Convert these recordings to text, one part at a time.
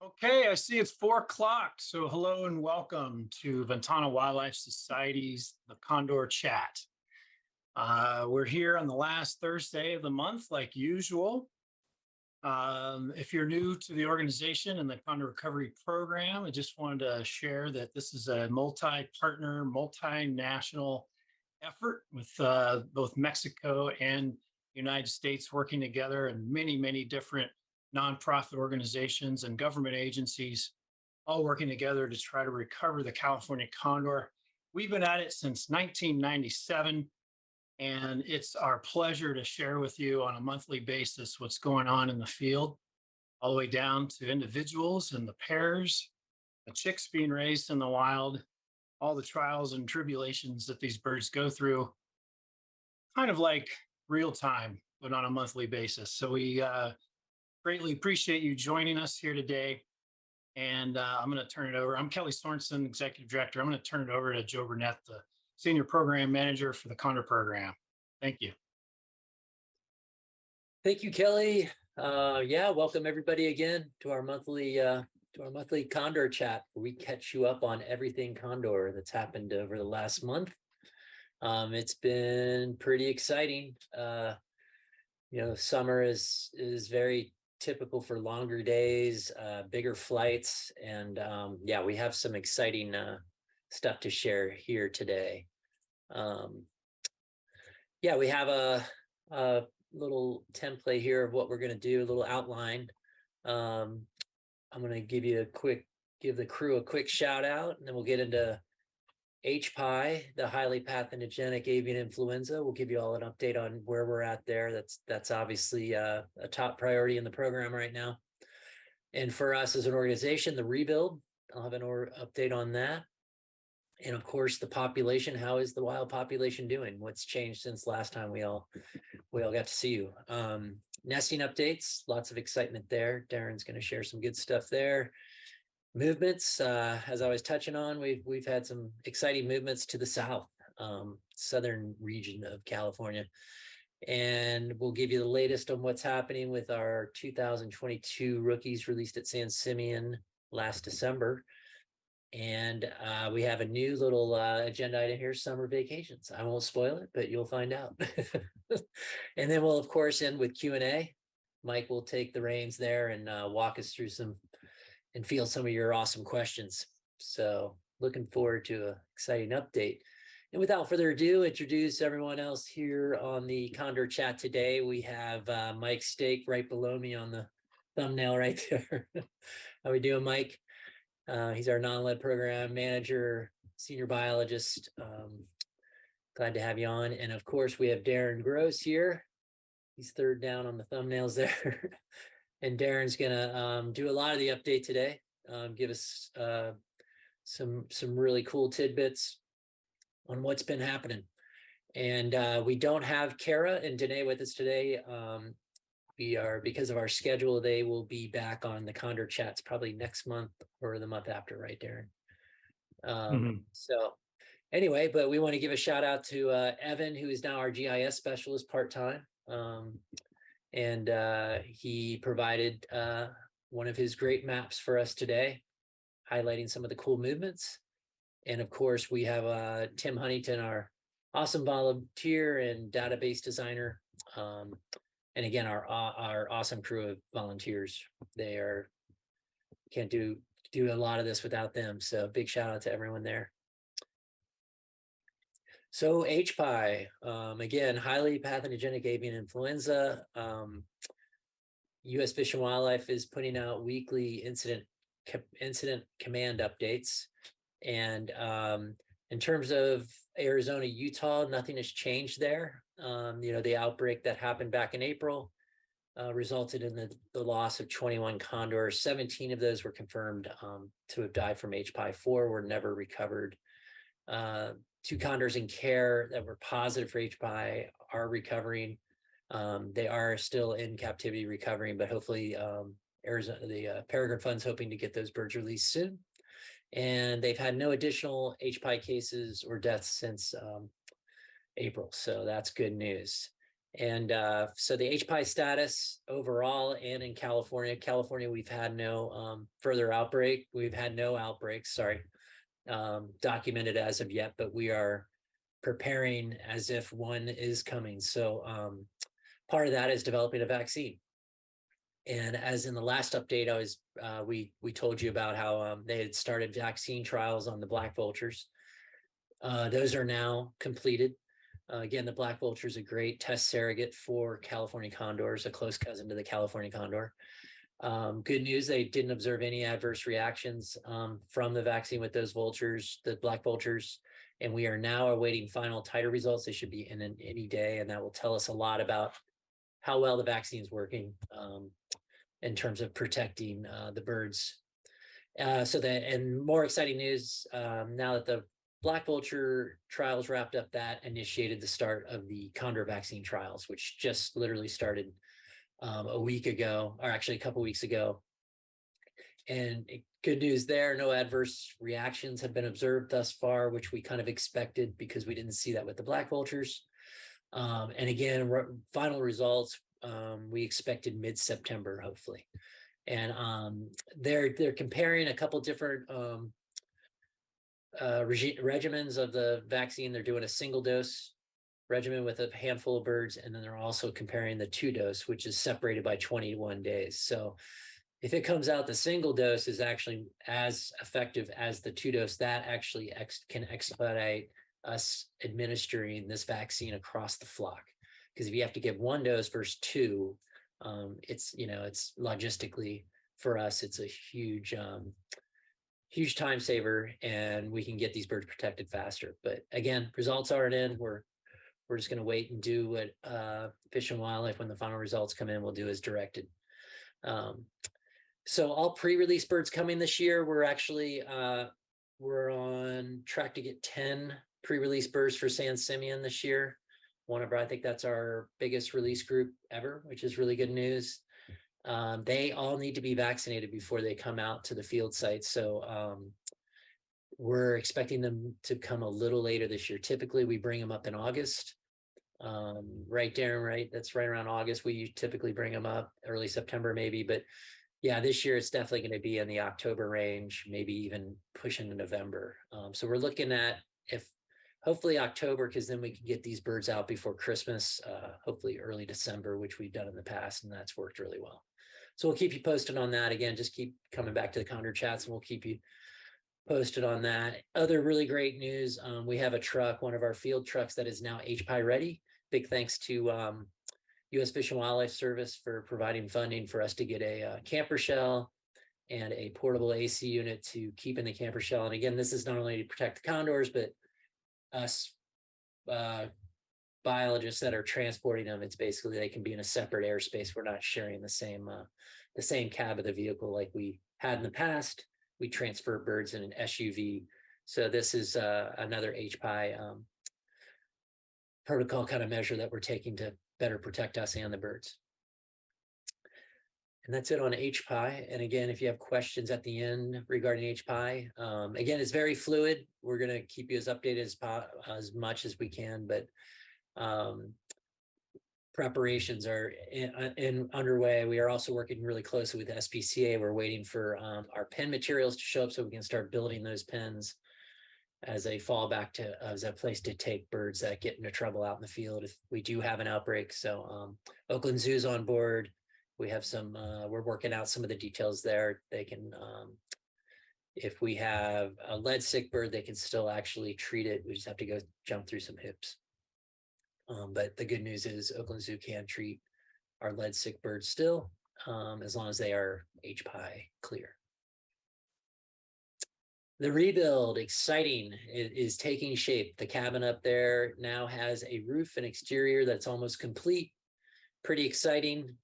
Okay, I see it's 4 o'clock. So hello and welcome to Ventana Wildlife Society's The Condor Chat. We're here on the last Thursday of the month, like usual. If you're new to the organization and the Condor Recovery Program, I just wanted to share that this is a multi-partner, multinational effort with both Mexico and United States working together, and many, many different nonprofit organizations and government agencies all working together to try to recover the California condor. We've been at it since 1997, and it's our pleasure to share with you on a monthly basis what's going on in the field, all the way down to individuals and the pairs, the chicks being raised in the wild, all the trials and tribulations that these birds go through, kind of like real time, but on a monthly basis. So we greatly appreciate you joining us here today. And I'm going to turn it over. I'm Kelly Sorensen, Executive Director. I'm going to turn it over to Joe Burnett, the Senior Program Manager for the Condor Program. Thank you. Thank you, Kelly. Welcome everybody again to our monthly Condor Chat, where we catch you up on everything Condor that's happened over the last month. It's been pretty exciting. Summer is very typical for longer days, bigger flights, and we have some exciting stuff to share here today. We have a little template here of what we're going to do, a little outline. I'm going to give the crew a quick shout out, and then we'll get into HPAI, the highly pathogenic avian influenza. We'll give you all an update on where we're at there. That's obviously a top priority in the program right now. And for us as an organization, the rebuild, I'll have an update on that. And of course, the population. How is the wild population doing? What's changed since last time we all got to see you? Nesting updates, lots of excitement there. Darren's going to share some good stuff there. Movements, as I was touching on, we've had some exciting movements to the south, southern region of California, and we'll give you the latest on what's happening with our 2022 rookies released at San Simeon last December. And we have a new little agenda item here: summer vacations. I won't spoil it, but you'll find out. And then we'll of course end with Q&A. Mike will take the reins there and walk us through and field some of your awesome questions. So looking forward to an exciting update. And without further ado, introduce everyone else here on the Condor Chat today. We have Mike Stake right below me on the thumbnail right there. How we doing, Mike? He's our non-lead program manager, senior biologist. Glad to have you on. And of course, we have Darren Gross here. He's third down on the thumbnails there. And Darren's gonna do a lot of the update today, give us some really cool tidbits on what's been happening. And we don't have Kara and Danae with us today. Because of our schedule, they will be back on the Condor Chats probably next month or the month after, right, Darren? So anyway, but we want to give a shout out to Evan, who is now our GIS specialist part-time. And he provided one of his great maps for us today, highlighting some of the cool movements. And of course, we have Tim Huntington, our awesome volunteer and database designer. And again, our awesome crew of volunteers. They can't do a lot of this without them. So big shout out to everyone there. So HPAI, again, highly pathogenic avian influenza. U.S. Fish and Wildlife is putting out weekly incident command updates. And in terms of Arizona, Utah, nothing has changed there. The outbreak that happened back in April resulted in the loss of 21 condors. 17 of those were confirmed to have died from HPAI. 4 were never recovered. 2 condors in care that were positive for HPAI are recovering. They are still in captivity recovering, but hopefully Arizona, the Peregrine Fund's hoping to get those birds released soon. And they've had no additional HPAI cases or deaths since April. So that's good news. And so the HPAI status overall and in California, we've had no further outbreak. We've had no outbreaks, documented as of yet, but we are preparing as if one is coming. So part of that is developing a vaccine. And as in the last update, we told you about how they had started vaccine trials on the black vultures. Those are now completed. Again, the black vulture is a great test surrogate for California condors, a close cousin to the California condor. Good news, they didn't observe any adverse reactions from the vaccine with those vultures, the black vultures, and we are now awaiting final titer results. They should be in any day, and that will tell us a lot about how well the vaccine is working in terms of protecting the birds. And more exciting news, now that the black vulture trials wrapped up, that initiated the start of the condor vaccine trials, which just literally started a week ago, or actually a couple weeks ago. And good news there, no adverse reactions have been observed thus far, which we kind of expected because we didn't see that with the black vultures. And again, final results, we expected mid-September, hopefully. And they're comparing a couple different regimens of the vaccine. They're doing a single dose regimen with a handful of birds, and then they're also comparing the 2-dose, which is separated by 21 days. So if it comes out the single dose is actually as effective as the 2-dose, that actually can expedite us administering this vaccine across the flock. Because if you have to give 1 dose versus 2, it's logistically for us, it's a huge time saver, and we can get these birds protected faster. But again, results aren't in. We're just going to wait and do what Fish and Wildlife, when the final results come in, will do as directed. So all pre-release birds coming this year. We're actually we're on track to get 10 pre-release birds for San Simeon this year. I think that's our biggest release group ever, which is really good news. They all need to be vaccinated before they come out to the field site. So we're expecting them to come a little later this year. Typically, we bring them up in August. Right, Darren, right? That's right around August. We typically bring them up early September, maybe. But yeah, this year it's definitely going to be in the October range, maybe even pushing to November. So we're looking at hopefully October, because then we can get these birds out before Christmas, hopefully early December, which we've done in the past, and that's worked really well. So we'll keep you posted on that. Again, just keep coming back to the Condor chats, and we'll keep you posted on that. Other really great news, we have a truck, one of our field trucks, that is now HPAI ready. Big thanks to U.S. Fish and Wildlife Service for providing funding for us to get a camper shell and a portable AC unit to keep in the camper shell. And again, this is not only to protect the condors, but us biologists that are transporting them. It's basically they can be in a separate airspace. We're not sharing the same cab of the vehicle like we had in the past. We transfer birds in an SUV. So this is another HPAI protocol kind of measure that we're taking to better protect us and the birds. And that's it on HPAI. And again, if you have questions at the end regarding HPAI, again, it's very fluid. We're going to keep you as updated as much as we can, but preparations are underway. We are also working really closely with SPCA. We're waiting for our pen materials to show up so we can start building those pens as a fallback as a place to take birds that get into trouble out in the field if we do have an outbreak. So Oakland Zoo's on board. We have we're working out some of the details there. They can, if we have a lead sick bird, they can still actually treat it. We just have to go jump through some hoops. But the good news is Oakland Zoo can treat our lead sick birds still, as long as they are HPAI clear. The rebuild, exciting, it is taking shape. The cabin up there now has a roof and exterior that's almost complete. Pretty exciting.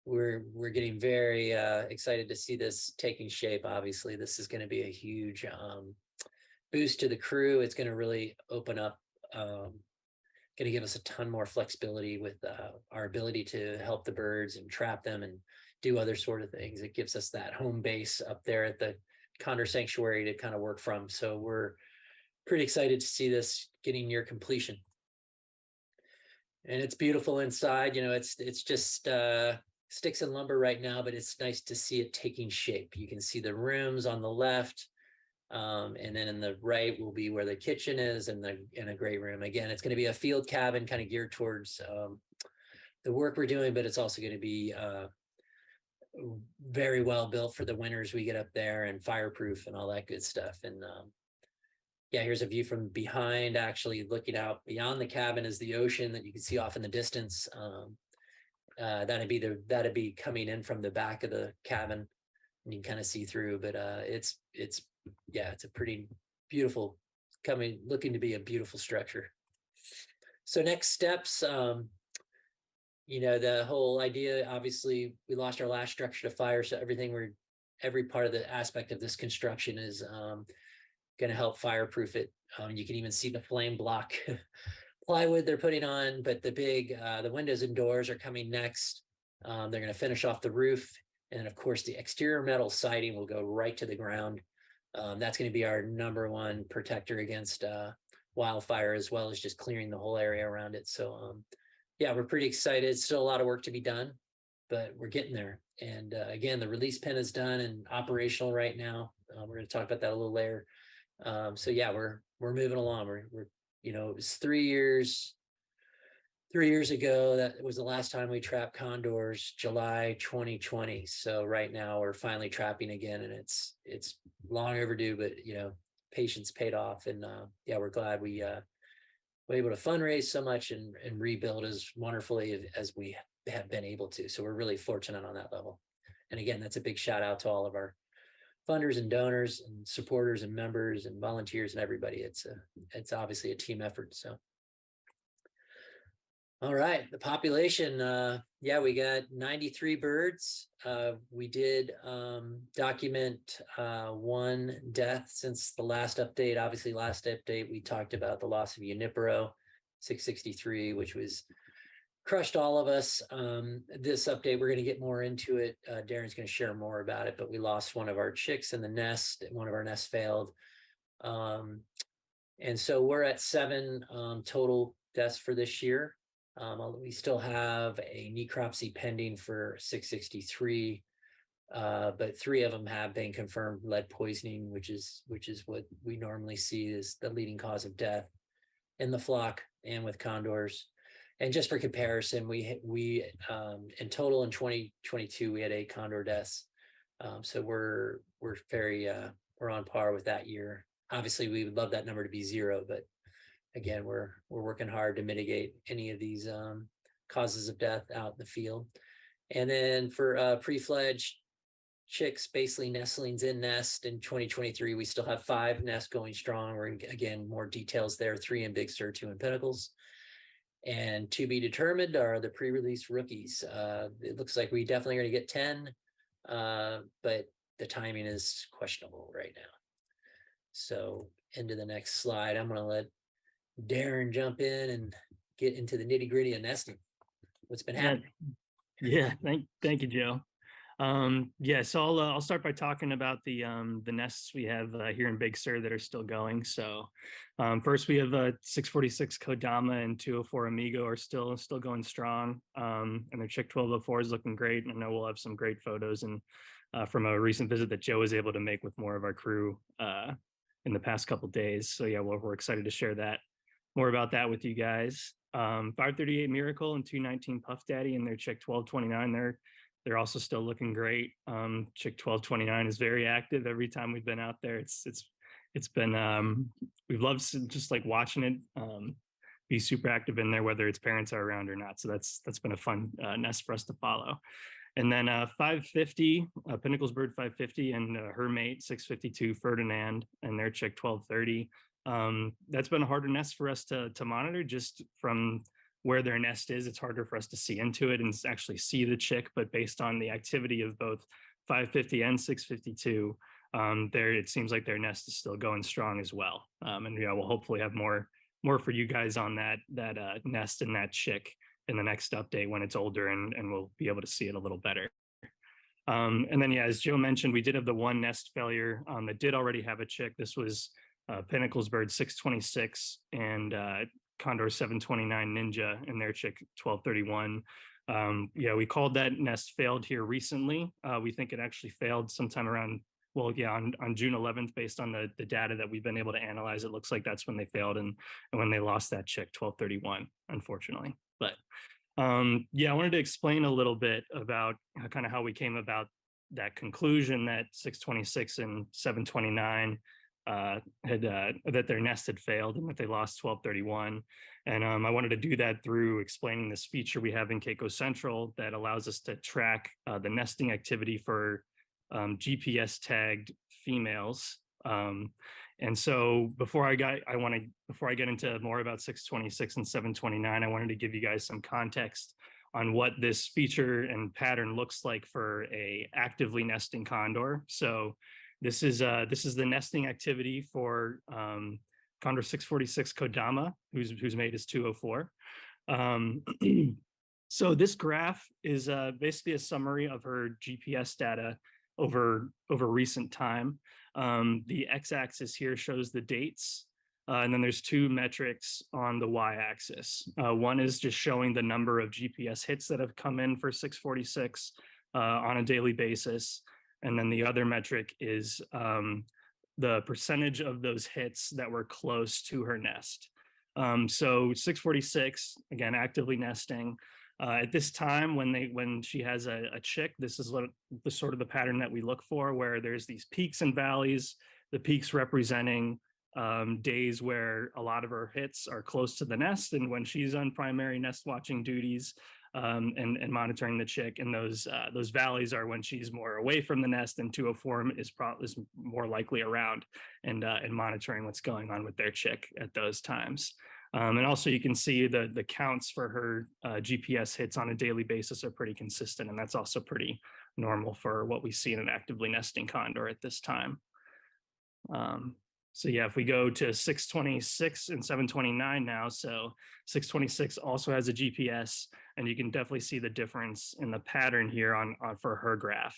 We're getting very excited to see this taking shape. Obviously, this is going to be a huge boost to the crew. It's going to really open up, going to give us a ton more flexibility with our ability to help the birds and trap them and do other sort of things. It gives us that home base up there at the Condor Sanctuary to kind of work from. So we're pretty excited to see this getting near completion. And it's beautiful inside. It's just sticks and lumber right now, but it's nice to see it taking shape. You can see the rooms on the left, and then in the right will be where the kitchen is, and a great room. Again, it's going to be a field cabin, kind of geared towards the work we're doing, but it's also going to be very well built for the winters we get up there, and fireproof and all that good stuff. And yeah, here's a view from behind. Actually, looking out beyond the cabin is the ocean that you can see off in the distance. That'd be coming in from the back of the cabin, and you can kind of see through. But it's a pretty beautiful, looking to be a beautiful structure. So next steps, the whole idea. Obviously, we lost our last structure to fire, so every part of the aspect of this construction is going to help fireproof it. You can even see the flame block plywood they're putting on, but the windows and doors are coming next. They're going to finish off the roof, and of course the exterior metal siding will go right to the ground. That's going to be our number one protector against wildfire, as well as just clearing the whole area around it. So yeah, we're pretty excited. Still a lot of work to be done, but we're getting there. And again, the release pin is done and operational right now. We're going to talk about that a little later. So yeah, we're moving along. We're it was 3 years ago that was the last time we trapped condors, July 2020. So right now we're finally trapping again, and it's long overdue, but patience paid off. And yeah, we're glad we were able to fundraise so much and rebuild as wonderfully as we have been able to. So we're really fortunate on that level. And again, that's a big shout out to all of our funders and donors and supporters and members and volunteers and everybody. It's obviously a team effort. So all right, the population, we got 93 birds. We did document one death since the last update. Obviously, last update we talked about the loss of Junipero 663, which was crushed all of us. This update, we're going to get more into it. Darren's going to share more about it, but we lost one of our chicks in the nest. One of our nests failed. And so we're at 7 total deaths for this year. We still have a necropsy pending for 663, but 3 of them have been confirmed lead poisoning, which is what we normally see as the leading cause of death in the flock and with condors. And just for comparison, we in total in 2022 we had 8 condor deaths. So we're very we're on par with that year. Obviously, we would love that number to be 0, but again, we're working hard to mitigate any of these causes of death out in the field. And then for pre-fledged chicks, basically nestlings in nest in 2023, we still have 5 nests going strong. We're again, more details there, 3 in Big Sur, 2 in Pinnacles. And to be determined are the pre-release rookies. It looks like we definitely are going to get 10, but the timing is questionable right now. So into the next slide, I'm going to let Darren jump in and get into the nitty gritty of nesting. What's been happening? Yeah, thank you, Joe. So I'll start by talking about the nests we have here in Big Sur that are still going. So first we have 646 Kodama and 204 Amigo are still going strong, and their chick 1204 is looking great. And I know we'll have some great photos and from a recent visit that Joe was able to make with more of our crew in the past couple days. So yeah, we're excited to share more about that with you guys. 538 Miracle and 219 Puff Daddy and their chick 1229. They're also still looking great. Chick 1229 is very active every time we've been out there. It's been we've loved just like watching it be super active in there, whether its parents are around or not. So that's been a fun nest for us to follow. And then 550 Pinnacles Bird 550 and her mate 652 Ferdinand and their chick 1230. That's been a harder nest for us to monitor just from where their nest is. It's harder for us to see into it and actually see the chick, but based on the activity of both 550 and 652, it seems like their nest is still going strong as well. And we'll hopefully have more for you guys on that nest and that chick in the next update when it's older and we'll be able to see it a little better. And then, as Joe mentioned, we did have the one nest failure that did already have a chick. This was Pinnacles Bird 626, and Condor 729 Ninja and their chick 1231. Yeah, we called that nest failed here recently. We think it actually failed sometime around, well, yeah, on June 11th, based on the data that we've been able to analyze. It looks like that's when they failed and when they lost that chick 1231, unfortunately. But yeah, I wanted to explain a little bit about kind of how we came about that conclusion that 626 and 729 that their nest had failed and that they lost 1231. And I wanted to do that through explaining this feature we have in Keiko Central that allows us to track the nesting activity for GPS tagged females. And so before I get into more about 626 and 729, I wanted to give you guys some context on what this feature and pattern looks like for a actively nesting condor. So this is the nesting activity for Condor 646 Kodama, whose mate is 204. So this graph is basically a summary of her GPS data over recent time. The x-axis here shows the dates, and then there's two metrics on the y-axis. One is just showing the number of GPS hits that have come in for 646 on a daily basis. And then the other metric is the percentage of those hits that were close to her nest. So 646, again, actively nesting. At this time, when she has a chick, this is the sort of the pattern that we look for, where there's these peaks and valleys, the peaks representing days where a lot of her hits are close to the nest, and when she's on primary nest watching duties and monitoring the chick, and those valleys are when she's more away from the nest, and 204 is more likely around and monitoring what's going on with their chick at those times. And also you can see the counts for her GPS hits on a daily basis are pretty consistent, and that's also pretty normal for what we see in an actively nesting condor at this time. So yeah, if we go to 626 and 729 now, so 626 also has a GPS, and you can definitely see the difference in the pattern here on for her graph.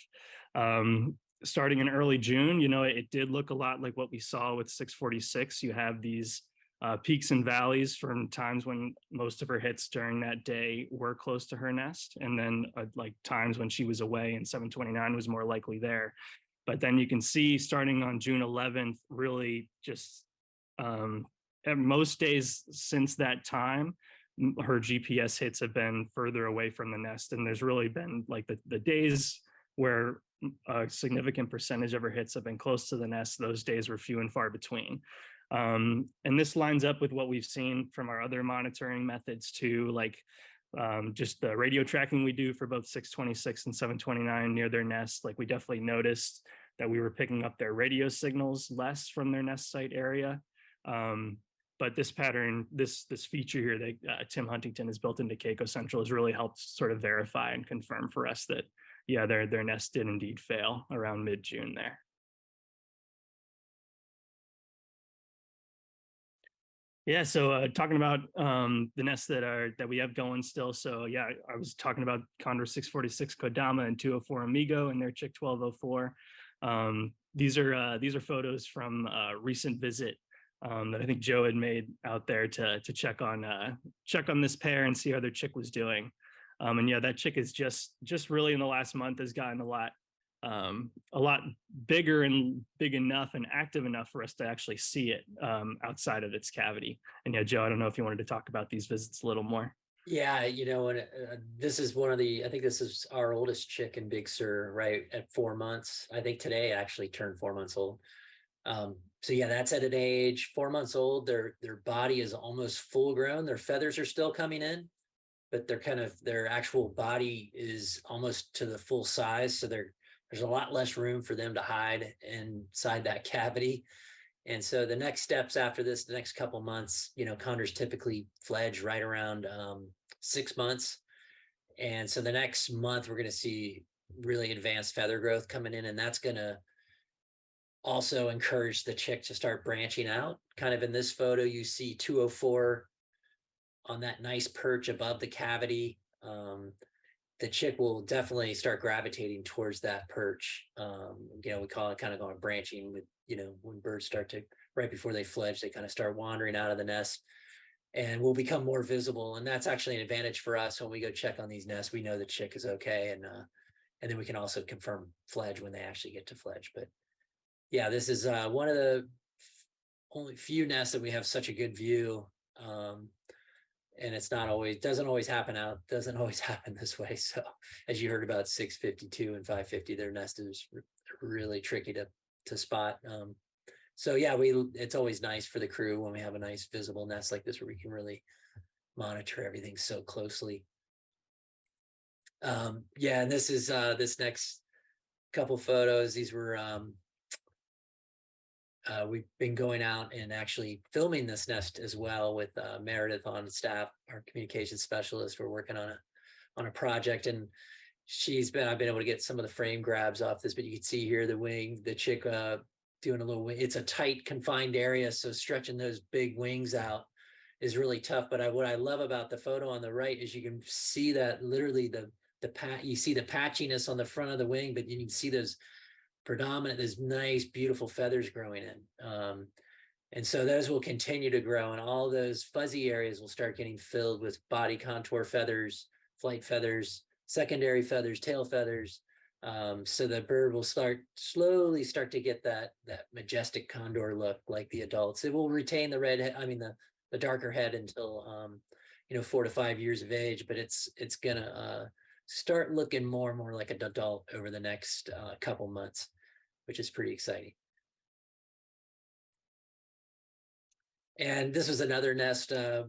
Starting in early June, it did look a lot like what we saw with 646. You have these peaks and valleys from times when most of her hits during that day were close to her nest, and then like times when she was away, and 729 was more likely there. But then you can see starting on June 11th, really just at most days since that time, her GPS hits have been further away from the nest. And there's really been like the days where a significant percentage of her hits have been close to the nest. Those days were few and far between. And this lines up with what we've seen from our other monitoring methods too, like just the radio tracking we do for both 626 and 729 near their nest. Like we definitely noticed that we were picking up their radio signals less from their nest site area. But this pattern, this feature here that Tim Huntington has built into Keiko Central has really helped sort of verify and confirm for us that, yeah, their nest did indeed fail around mid-June there. Yeah, so talking about the nests that we have going still. So yeah, I was talking about Condor 646 Kodama and 204 Amigo and their chick 1204. These are photos from a recent visit that I think Joe had made out there to check on this pair and see how their chick was doing. And yeah, that chick is just really in the last month has gotten a lot bigger and big enough and active enough for us to actually see it outside of its cavity. And yeah, Joe, I don't know if you wanted to talk about these visits a little more. Yeah, and this is I think this is our oldest chick in Big Sur, right at 4 months. I think today actually turned 4 months old. So yeah, that's at an age 4 months old. Their body is almost full grown. Their feathers are still coming in, but their actual body is almost to the full size. So there's a lot less room for them to hide inside that cavity. And so the next steps after this, the next couple months, condors typically fledge right around 6 months. And so the next month, we're going to see really advanced feather growth coming in. And that's going to also encourage the chick to start branching out. Kind of in this photo, you see 204 on that nice perch above the cavity. The chick will definitely start gravitating towards that perch. We call it kind of going branching with, when birds start to, right before they fledge, they kind of start wandering out of the nest. and will become more visible. And that's actually an advantage for us when we go check on these nests. We know the chick is okay, and then we can also confirm fledge when they actually get to fledge. But yeah, this is one of the only few nests that we have such a good view. And it's not always, doesn't always happen this way. So as you heard about 652 and 550, their nest is really tricky to spot. So yeah, it's always nice for the crew when we have a nice visible nest like this where we can really monitor everything so closely. Yeah, and this is this next couple photos. These were we've been going out and actually filming this nest as well with Meredith on staff, our communications specialist. We're working on a project, and I've been able to get some of the frame grabs off this, but you can see here the chick doing a little wing. It's a tight confined area, so stretching those big wings out is really tough. But what I love about the photo on the right is you can see that literally you see the patchiness on the front of the wing, but you can see those nice, beautiful feathers growing in. And so those will continue to grow, and all those fuzzy areas will start getting filled with body contour feathers, flight feathers, secondary feathers, tail feathers. So the bird will slowly start to get that majestic condor look like the adults. It will retain the darker head until 4 to 5 years of age, but it's gonna start looking more and more like an adult over the next couple months, which is pretty exciting. And this was another nest I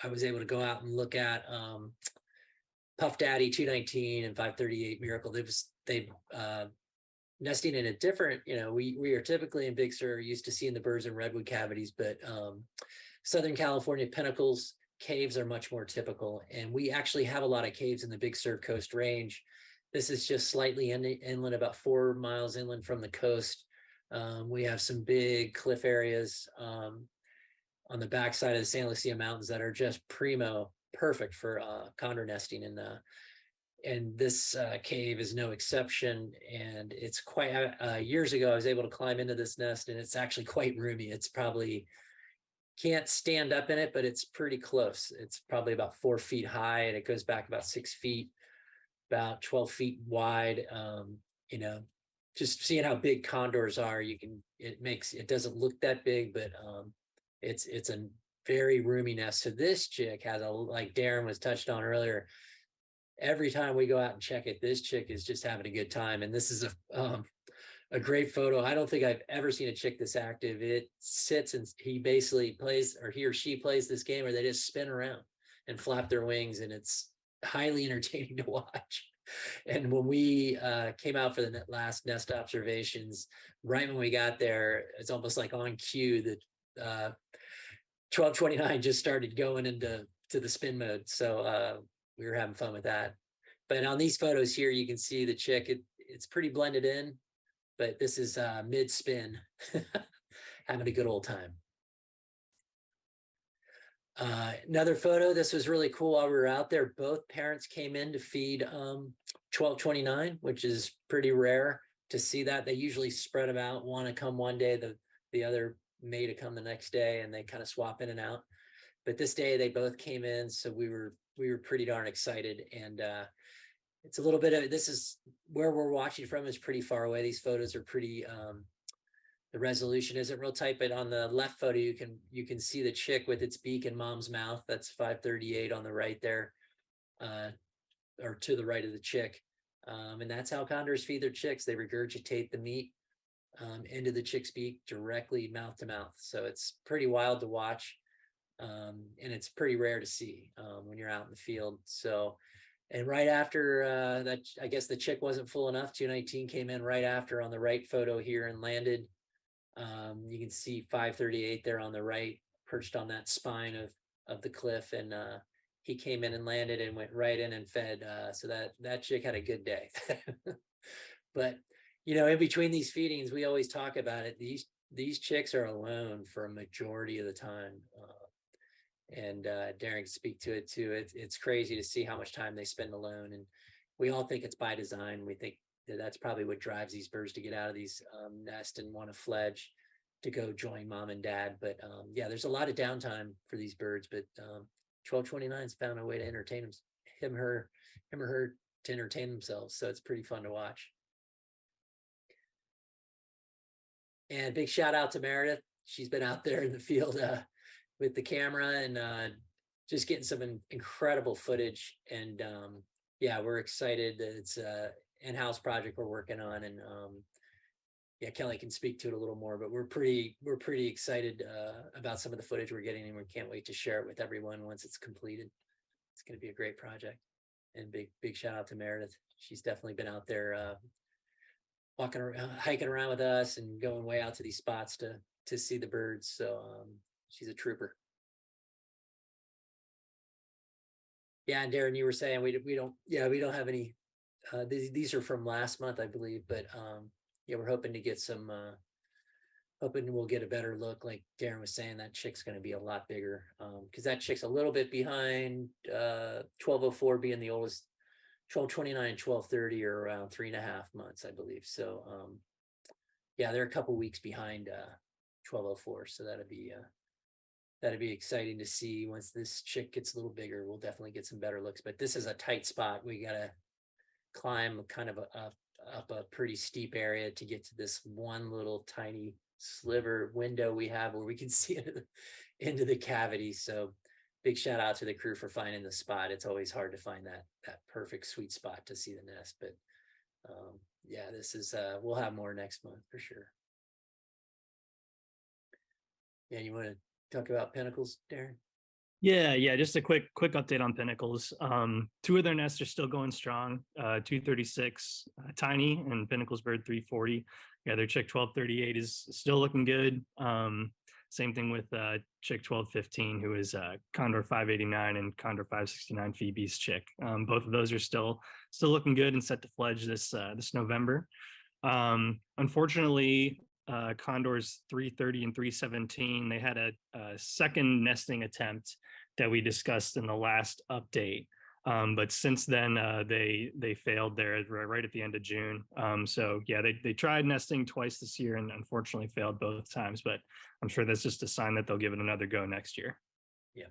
was able to go out and look at. Puff Daddy 219 and 538 Miracle. They nesting in a different, we are typically in Big Sur used to seeing the birds in redwood cavities, but Southern California pinnacles caves are much more typical. And we actually have a lot of caves in the Big Sur Coast Range. This is just slightly inland, about 4 miles inland from the coast. We have some big cliff areas on the backside of the San Lucia Mountains that are just perfect for condor nesting, and this cave is no exception. And it's quite years ago I was able to climb into this nest, and it's actually quite roomy. It's probably can't stand up in it, but it's pretty close. It's probably about 4 feet high, and it goes back about 6 feet, about 12 feet wide. Just seeing how big condors are, it doesn't look that big, but it's a very roomy nest. So this chick has like Darren was touched on earlier, every time we go out and check it, this chick is just having a good time. And this is a great photo. I don't think I've ever seen a chick this active. It sits and he or she plays this game where they just spin around and flap their wings, and it's highly entertaining to watch. And when we came out for the last nest observations, right when we got there, it's almost like on cue that 1229 just started going into the spin mode. So we were having fun with that. But on these photos here, you can see the chick, it's pretty blended in, but this is mid-spin, having a good old time. Another photo, this was really cool. While we were out there, both parents came in to feed 1229, which is pretty rare to see that. They usually spread them out, one to come one day, the other may to come the next day, and they kind of swap in and out. But this day they both came in, so we were pretty darn excited. And it's a little bit of, this is where we're watching from, is pretty far away. These photos are pretty the resolution isn't real tight, but on the left photo you can see the chick with its beak in mom's mouth. That's 538 on the right there, or to the right of the chick. And that's how condors feed their chicks. They regurgitate the meat into the chick's beak directly mouth to mouth. So it's pretty wild to watch, and it's pretty rare to see when you're out in the field. So, and right after that, I guess the chick wasn't full enough. 219 came in right after on the right photo here and landed. You can see 538 there on the right, perched on that spine of the cliff, and he came in and landed and went right in and fed. So that chick had a good day. But in between these feedings, we always talk about it. These chicks are alone for a majority of the time, and Darren can speak to it too. It's crazy to see how much time they spend alone, and we all think it's by design. We think that's probably what drives these birds to get out of these nests and want to fledge. to go join mom and dad. But yeah, there's a lot of downtime for these birds, but 1229's found a way to entertain him or her to entertain themselves. So it's pretty fun to watch. And big shout out to Meredith. She's been out there in the field with the camera and just getting some incredible footage. And yeah, we're excited that it's an in-house project we're working on. And yeah, Kelly can speak to it a little more, but we're pretty excited about some of the footage we're getting, and we can't wait to share it with everyone once it's completed. It's going to be a great project. And big shout out to Meredith. She's definitely been out there walking around, hiking around with us and going way out to these spots to see the birds. So she's a trooper. Yeah, and Darren, you were saying we don't have any. These are from last month, I believe, but yeah, we're hoping to get some. Hoping we'll get a better look. Like Darren was saying, that chick's going to be a lot bigger because that chick's a little bit behind 1204 being the oldest. 1229 and 1230 are around 3.5 months, I believe. So yeah, they're a couple weeks behind 1204. So that'd be exciting to see. Once this chick gets a little bigger, we'll definitely get some better looks. But this is a tight spot. We gotta climb kind of up a pretty steep area to get to this one little tiny sliver window we have where we can see into the cavity. So big shout out to the crew for finding the spot. It's always hard to find that perfect sweet spot to see the nest, but yeah, this is we'll have more next month for sure. Yeah, you want to talk about pinnacles, Darren? Yeah, just a quick update on pinnacles. 2 of their nests are still going strong. 236 tiny and pinnacles bird 340. Yeah, their chick 1238 is still looking good. Same thing with chick 1215, who is Condor 589 and Condor 569 Phoebe's chick. Both of those are still looking good and set to fledge this November. Unfortunately, Condors 330 and 317, they had a second nesting attempt that we discussed in the last update. But since then, they failed there right at the end of June. So yeah, they tried nesting twice this year and unfortunately failed both times. But I'm sure that's just a sign that they'll give it another go next year. Yeah.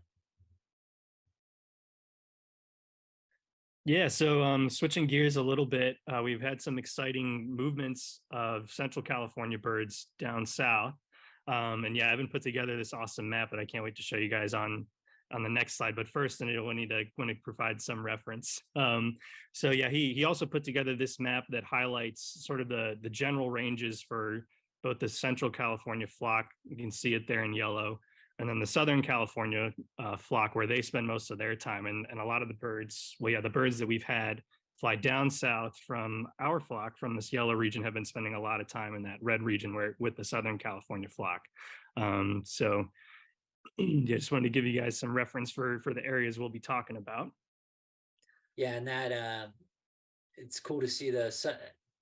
Yeah, so switching gears a little bit, we've had some exciting movements of Central California birds down south. And yeah, I haven't put together this awesome map that I can't wait to show you guys on the next slide. But first, I want to provide some reference. So yeah, he also put together this map that highlights sort of the general ranges for both the Central California flock. You can see it there in yellow. And then the Southern California flock, where they spend most of their time. And a lot of the birds, well, yeah, the birds that we've had fly down south from our flock from this yellow region have been spending a lot of time in that red region with the Southern California flock. So yeah, just wanted to give you guys some reference for the areas we'll be talking about. Yeah, and that it's cool to see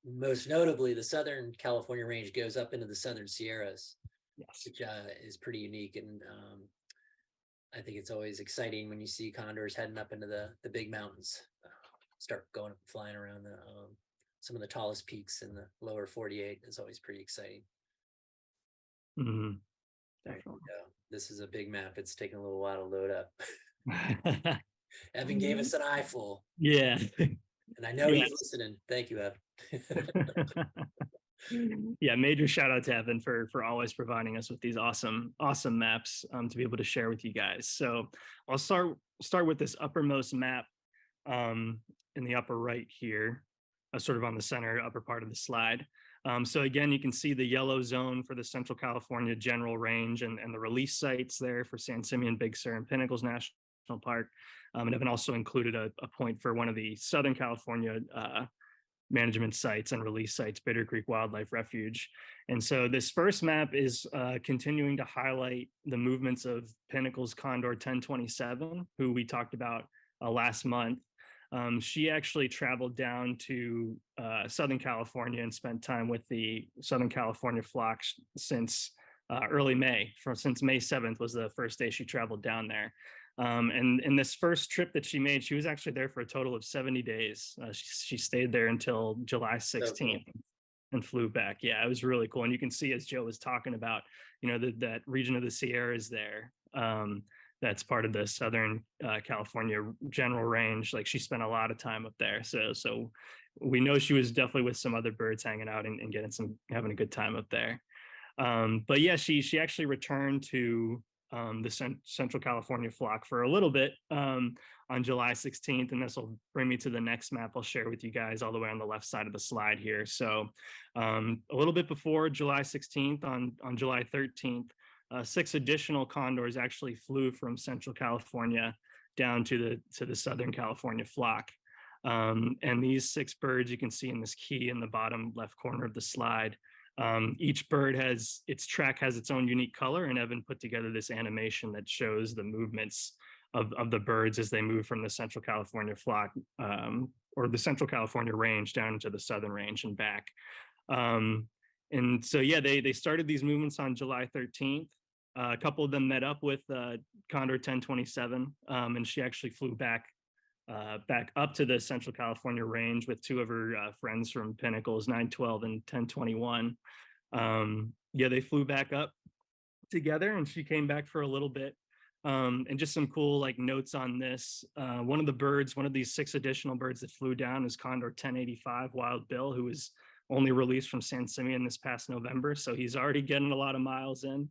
most notably the Southern California range goes up into the Southern Sierras. Yes. Which is pretty unique, and I think it's always exciting when you see condors heading up into the big mountains, start going flying around some of the tallest peaks in the lower 48 is always pretty exciting. Mm-hmm. Definitely. This is a big map. It's taking a little while to load up. Evan gave us an eyeful. Yeah. And I know he's listening. Thank you, Evan. Yeah, major shout out to Evan for always providing us with these awesome maps to be able to share with you guys. So I'll start with this uppermost map in the upper right here, sort of on the center upper part of the slide. So again, you can see the yellow zone for the Central California General Range and the release sites there for San Simeon, Big Sur, and Pinnacles National Park. And Evan also included a point for one of the Southern California management sites and release sites, Bitter Creek Wildlife Refuge. And so this first map is continuing to highlight the movements of Pinnacles Condor 1027, who we talked about last month. She actually traveled down to Southern California and spent time with the Southern California flock since early May. Since May 7th was the first day she traveled down there. And in this first trip that she made, she was actually there for a total of 70 days. She stayed there until July 16th. and flew back. Yeah, it was really cool. And you can see, as Joe was talking about, that region of the Sierras there. That's part of the Southern California general range. Like, she spent a lot of time up there. So we know she was definitely with some other birds hanging out and having a good time up there. But yeah, she actually returned to the Central California flock for a little bit on July 16th. And this will bring me to the next map I'll share with you guys, all the way on the left side of the slide here. So a little bit before July 16th, on July 13th, 6 additional condors actually flew from Central California down to the Southern California flock. And these 6 birds you can see in this key in the bottom left corner of the slide. Each bird its track has its own unique color, and Evan put together this animation that shows the movements of the birds as they move from the Central California flock, or the Central California range, down into the Southern range and back. And so, yeah, they started these movements on July 13th. A couple of them met up with Condor 1027, and she actually flew back up to the Central California range with 2 of her friends from Pinnacles, 912 and 1021. Yeah, they flew back up together, and she came back for a little bit. And just some cool notes on this. One of these 6 additional birds that flew down is Condor 1085 Wild Bill, who was only released from San Simeon this past November. So he's already getting a lot of miles in.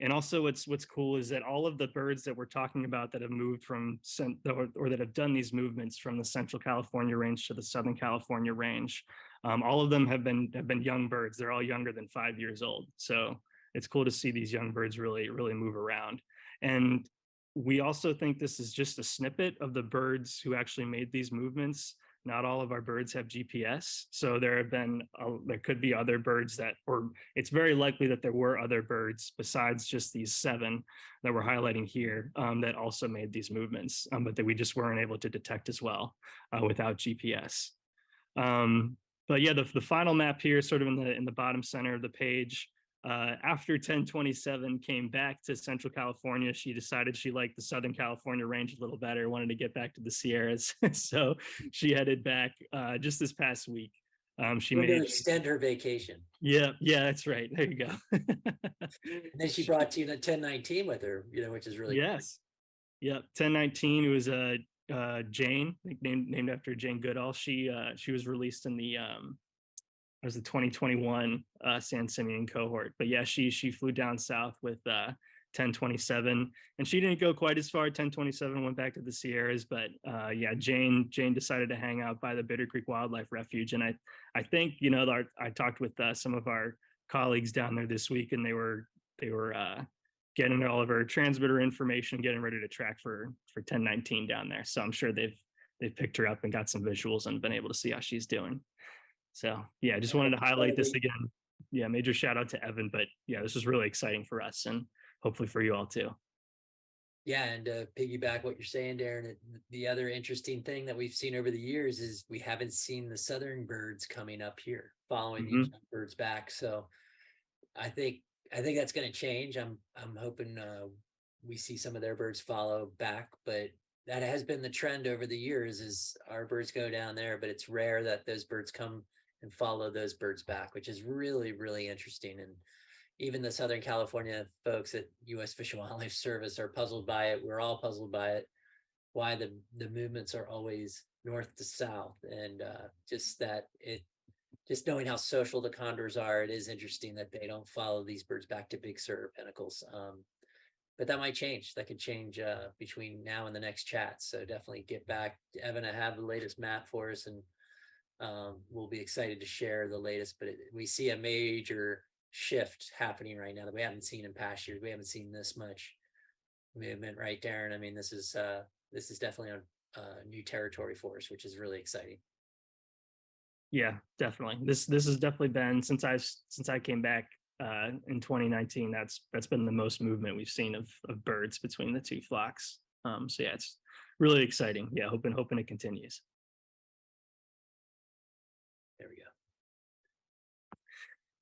And also what's cool is that all of the birds that we're talking about that have moved from or that have done these movements from the Central California range to the Southern California range, all of them have been young birds. They're all younger than 5 years old. So it's cool to see these young birds really move around. And we also think this is just a snippet of the birds who actually made these movements. Not all of our birds have GPS. So there could be other birds or it's very likely that there were other birds besides just these 7 that we're highlighting here, that also made these movements, but that we just weren't able to detect as well without GPS. But yeah, the final map here, sort of in the bottom center of the page. After 1027 came back to Central California, she decided she liked the Southern California range a little better, wanted to get back to the Sierras. So she headed back just this past week. She Wanted made to extend her vacation. Yeah, that's right. There you go. And then she brought Tina 1019 with her, which is really yes. Yep, 1019. It was Jane, named after Jane Goodall. She was released in the it was the 2021 San Simeon cohort. But yeah, she flew down south with 1027, and she didn't go quite as far. 1027 went back to the Sierras, but yeah, Jane decided to hang out by the Bitter Creek Wildlife Refuge. And I think I talked with some of our colleagues down there this week, and they were getting all of her transmitter information, getting ready to track for 1019 down there. So I'm sure they've picked her up and got some visuals and been able to see how she's doing. So yeah, I just wanted to highlight this again. Yeah, major shout out to Evan, but yeah, this was really exciting for us and hopefully for you all too. Yeah, and piggyback what you're saying, Darren, the other interesting thing that we've seen over the years is we haven't seen the southern birds coming up here following these birds back. So I think that's going to change. I'm hoping we see some of their birds follow back, but that has been the trend over the years is our birds go down there, but it's rare that those birds come and follow those birds back, which is really, really interesting. And even the Southern California folks at U.S. Fish and Wildlife Service are puzzled by it. We're all puzzled by it, why the movements are always north to south. And just knowing how social the condors are, it is interesting that they don't follow these birds back to Big Sur Pinnacles. But that might change. That could change between now and the next chat. So definitely get back. Evan, I have the latest map for us, and we'll be excited to share the latest. But we see a major shift happening right now that we haven't seen in past years. We haven't seen this much movement, right, Darren? I mean, this is definitely a new territory for us, which is really exciting. Yeah, definitely. This has definitely been since I came back in 2019. That's been the most movement we've seen of birds between the 2 flocks. So yeah, it's really exciting. Yeah, hoping it continues. There we go.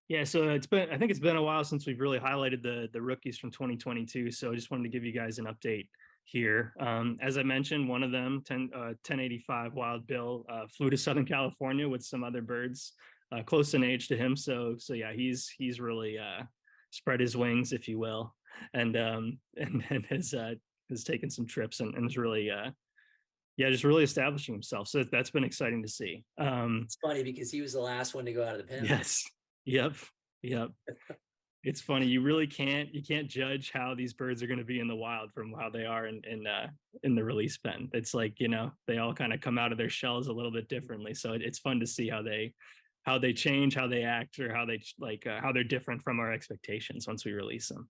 Yeah, so I think it's been a while since we've really highlighted the rookies from 2022. So I just wanted to give you guys an update here. As I mentioned, one of them, 1085 Wild Bill, flew to Southern California with some other birds close in age to him. So yeah, he's really spread his wings, if you will, and has taken some trips and is really just really establishing himself. So that's been exciting to see. It's funny because he was the last one to go out of the pen. Yes. Yep. It's funny. You can't judge how these birds are going to be in the wild from how they are in the release pen. It's like, they all kind of come out of their shells a little bit differently. So it's fun to see how they change, how they act, or how they how they're different from our expectations once we release them.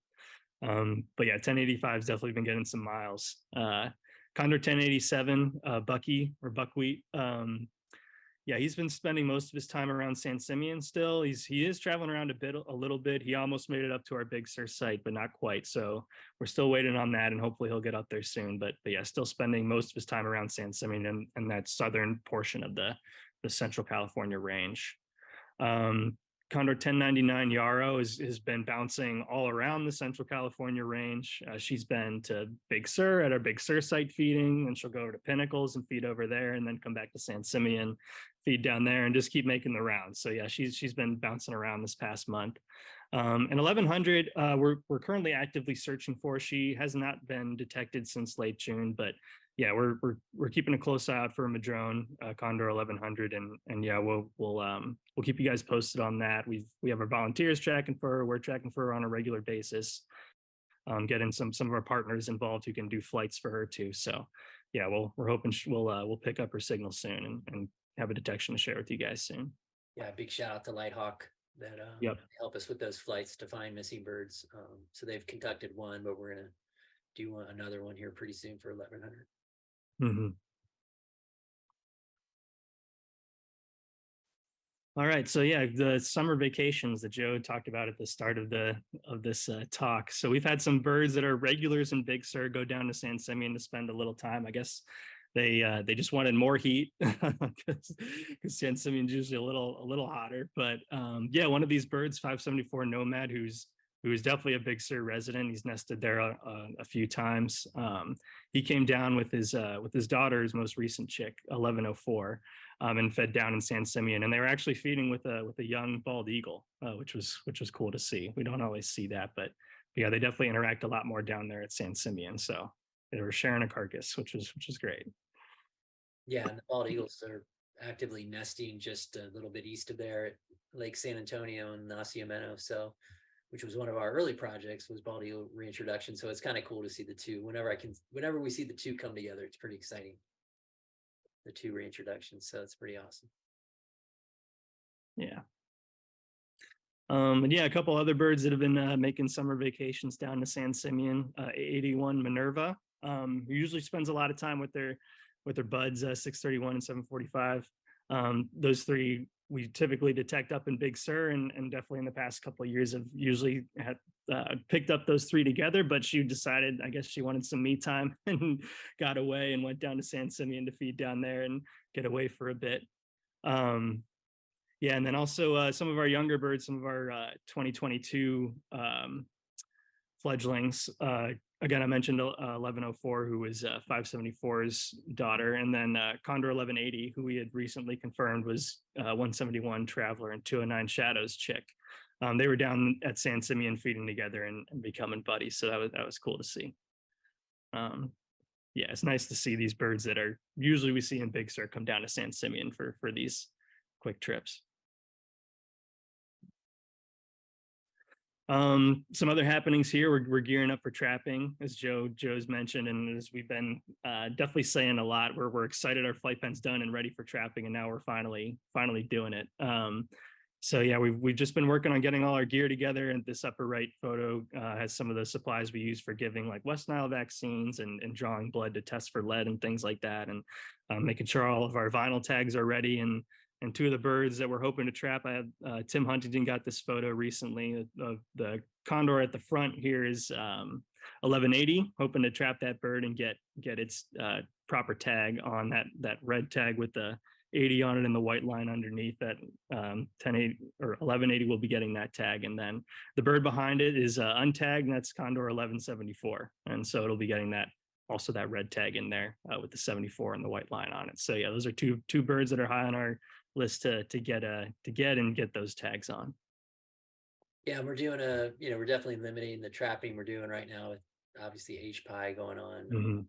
But yeah, 1085 has definitely been getting some miles. Condor 1087, Bucky or Buckwheat. Yeah, he's been spending most of his time around San Simeon still. He is traveling around a little bit. He almost made it up to our Big Sur site, but not quite. So we're still waiting on that, and hopefully he'll get up there soon. But yeah, still spending most of his time around San Simeon and that southern portion of the Central California range. Condor 1099 Yarrow has been bouncing all around the Central California range. She's been to Big Sur at our Big Sur site feeding, and she'll go over to Pinnacles and feed over there, and then come back to San Simeon, feed down there, and just keep making the rounds. So yeah, she's been bouncing around this past month. And 1100, we're currently actively searching for. She has not been detected since late June, but yeah, we're keeping a close eye out for a Madrone, Condor 1100, and yeah, we'll keep you guys posted on that. We have our volunteers tracking for her. We're tracking for her on a regular basis. Getting some of our partners involved who can do flights for her too. So yeah, we're hoping we'll pick up her signal soon and have a detection to share with you guys soon. Yeah, big shout out to Lighthawk that help us with those flights to find missing birds. So they've conducted one, but we're gonna do another one here pretty soon for 1100. Mm-hmm. All right, so yeah, the summer vacations that Joe talked about at the start of this talk. So we've had some birds that are regulars in Big Sur go down to San Simeon to spend a little time. I guess they just wanted more heat because San Simeon's usually a little hotter. But yeah, one of these birds, 574 Nomad, who is definitely a Big Sur resident. He's nested there a few times. He came down with his daughter's most recent chick, 1104, and fed down in San Simeon. And they were actually feeding with a young bald eagle, which was cool to see. We don't always see that, but yeah, they definitely interact a lot more down there at San Simeon. So they were sharing a carcass, which was great. Yeah, and the bald eagles are actively nesting just a little bit east of there at Lake San Antonio and Nacimiento. So, which was one of our early projects, was bald eagle reintroduction. So it's kind of cool to see the two. Whenever we see the two come together, it's pretty exciting. The two reintroductions, so it's pretty awesome. Yeah. And yeah, a couple other birds that have been making summer vacations down to San Simeon. 81 Minerva, who usually spends a lot of time with their buds, 631 and 745. Those three we typically detect up in Big Sur, and definitely in the past couple of years have usually had picked up those three together, but she decided, I guess she wanted some me time and got away and went down to San Simeon to feed down there and get away for a bit. Yeah, and then also some of our younger birds, some of our 2022 fledglings. Again, I mentioned 1104, who was 574's daughter, and then Condor 1180, who we had recently confirmed was 171 Traveler and 209 Shadows chick. They were down at San Simeon feeding together and becoming buddies, so that was cool to see. Yeah, it's nice to see these birds that are usually we see in Big Sur come down to San Simeon for these quick trips. Some other happenings here. We're gearing up for trapping, as Joe's mentioned, and as we've been definitely saying a lot. We're excited our flight pen's done and ready for trapping, and now we're finally doing it. So yeah, we've just been working on getting all our gear together, and this upper right photo has some of the supplies we use for giving like West Nile vaccines and drawing blood to test for lead and things like that, and making sure all of our vinyl tags are ready. And two of the birds that we're hoping to trap, I had Tim Huntington got this photo recently. The condor at the front here is 1180, hoping to trap that bird and get its proper tag on that red tag with the 80 on it and the white line underneath. That 1080 or 1180 will be getting that tag. And then the bird behind it is untagged, and that's Condor 1174. And so it'll be getting that red tag in there with the 74 and the white line on it. So yeah, those are two birds that are high on our list to get and get those tags on. Yeah, we're doing we're definitely limiting the trapping we're doing right now with obviously HPAI going on. Mhm.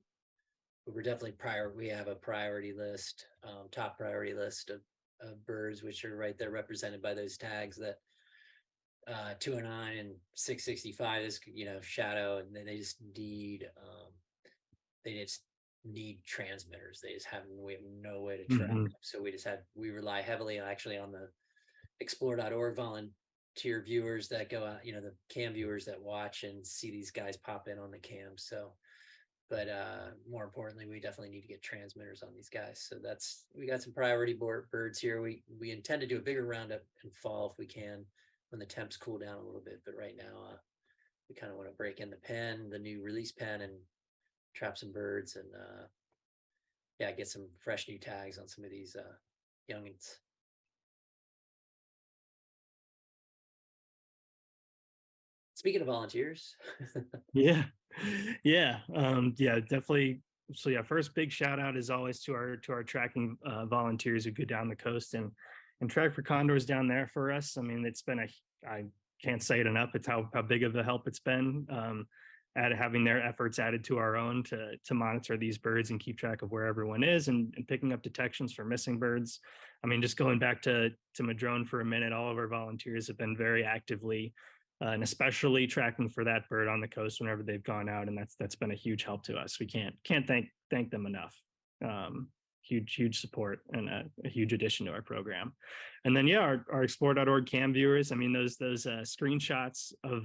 But we're definitely we have a priority list, top priority list of birds, which are right there represented by those tags that 209 and 665 is, shadow, and then they just need transmitters. We have no way to track them. So we rely heavily actually on the explore.org volunteer viewers that go out, the cam viewers that watch and see these guys pop in on the cam. So, but more importantly, we definitely need to get transmitters on these guys. So we got some priority birds here. We intend to do a bigger roundup in fall if we can, when the temps cool down a little bit. But right now, we kind of want to break in the new release pen, and trap some birds and get some fresh new tags on some of these youngins. Speaking of volunteers. Yeah, definitely. So yeah, first big shout out as always to our tracking volunteers who go down the coast and track for condors down there for us. I mean, it's been I can't say it enough. It's how big of a help it's been at having their efforts added to our own to monitor these birds and keep track of where everyone is and picking up detections for missing birds. I mean, just going back to Madrone for a minute, all of our volunteers have been very actively and especially tracking for that bird on the coast whenever they've gone out, and that's been a huge help to us. We can't thank them enough. Huge support and a huge addition to our program. And then our explore.org cam viewers. I mean, those screenshots of